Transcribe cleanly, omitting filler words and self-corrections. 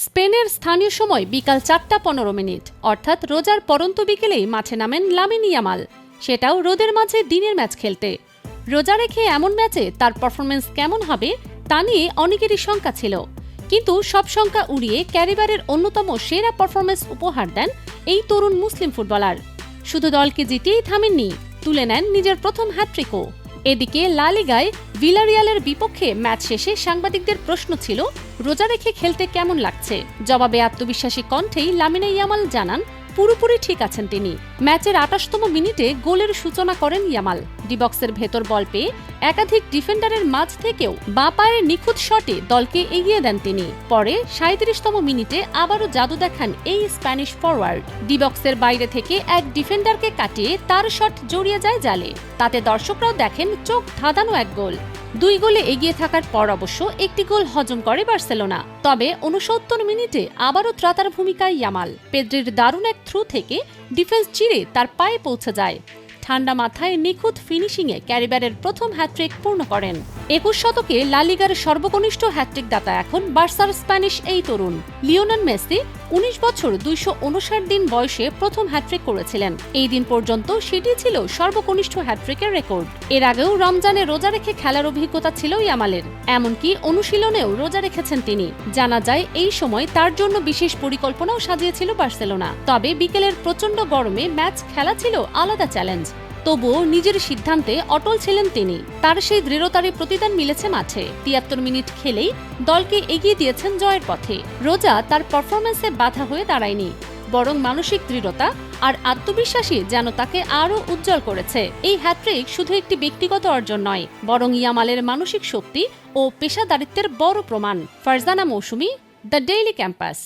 স্পেনের স্থানীয় সময় বিকাল 4:15 অর্থাৎ রোজার পরন্ত বিকেলেই মাঠে নামেন লামিন ইয়ামাল, সেটাও রোদের মাঝে দিনের ম্যাচ খেলতে। রোজা রেখে এমন ম্যাচে তার পারফরমেন্স কেমন হবে তা নিয়ে অনেকেরই শঙ্কা ছিল, কিন্তু সব শঙ্কা উড়িয়ে ক্যারিবারের অন্যতম সেরা পারফরমেন্স উপহার দেন এই তরুণ মুসলিম ফুটবলার। শুধু দলকে জিতিয়েই থামেননি, তুলে নেন নিজের প্রথম হ্যাট্রিকও। এদিকে লা লিগায় ভিলারিয়ালের বিপক্ষে ম্যাচ শেষে সাংবাদিকদের প্রশ্ন ছিল রোজা রেখে খেলতে কেমন লাগছে। জবাবে আত্মবিশ্বাসী কণ্ঠেই লামিন ইয়ামাল জানান পুরোপুরি ঠিক আছেন তিনি। ম্যাচের ২৮তম মিনিটে গোলের সূচনা করেন ইয়ামাল। ডিবক্সের ভেতর বল পেয়ে একাধিক ডিফেন্ডারের মাঝ থেকেও বাঁ পায়ের নিখুঁত শটে দলকে এগিয়ে দেন তিনি। পরে ৩৭তম মিনিটে আবারও জাদু দেখান এই স্প্যানিশ ফরওয়ার্ড। ডিবক্সের বাইরে থেকে এক ডিফেন্ডারকে কাটিয়ে তার শট জড়িয়ে যায় জালে। তাতে দর্শকরাও দেখেন চোখ ধাঁধানো এক গোল। ২ গোলে এগিয়ে থাকার পর অবশ্য একটি গোল হজম করে বার্সেলোনা। তবে ৬৯ মিনিটে আবারও ত্রাতার ভূমিকায় ইয়ামাল। পেদ্রির দারুণ এক থ্রু থেকে ডিফেন্স চিরে তার পায়ে পৌঁছে যায়। ঠান্ডা মাথায় নিখুঁত ফিনিশিংয়ে ক্যারিবারের প্রথম হ্যাট্রিক পূর্ণ করেন। ২১ শতকে লা লিগার সর্বকনিষ্ঠ হ্যাট্রিক দাতা এখন বার্সার স্প্যানিশ এই তরুণ। লিওনেল মেসি ১৯ বছর ২৫৯ দিন বয়সে প্রথম হ্যাট্রিক করেছিলেন। এই দিন পর্যন্ত সেটি ছিল সর্বকনিষ্ঠ হ্যাট্রিকের রেকর্ড। এর আগেও রমজানে রোজা রেখে খেলার অভিজ্ঞতা ছিল ইয়ামালের, এমনকি অনুশীলনেও রোজা রেখেছেন তিনি। জানা যায় এই সময় তার জন্য বিশেষ পরিকল্পনাও সাজিয়েছিল বার্সেলোনা। তবে বিকেলের প্রচণ্ড গরমে ম্যাচ খেলা ছিল আলাদা চ্যালেঞ্জ। তবুও নিজের সিদ্ধান্তে অটল ছিলেন তিনি। তার সেই দৃঢ়তারই প্রতিদান মিলেছে মাঠে। ৭৩ মিনিট খেলেই দলকে এগিয়ে দিয়েছেন জয়ের পথে। রোজা তার পারফরমেন্সে বাধা হয়ে দাঁড়ায়নি, বরং মানসিক দৃঢ়তা আর আত্মবিশ্বাসী যেন তাকে আরও উজ্জ্বল করেছে। এই হ্যাট্রিক শুধু একটি ব্যক্তিগত অর্জন নয়, বরং ইয়ামালের মানসিক শক্তি ও পেশাদারিত্বের বড় প্রমাণ। ফারজানা মৌসুমী, দ্য ডেইলি ক্যাম্পাস।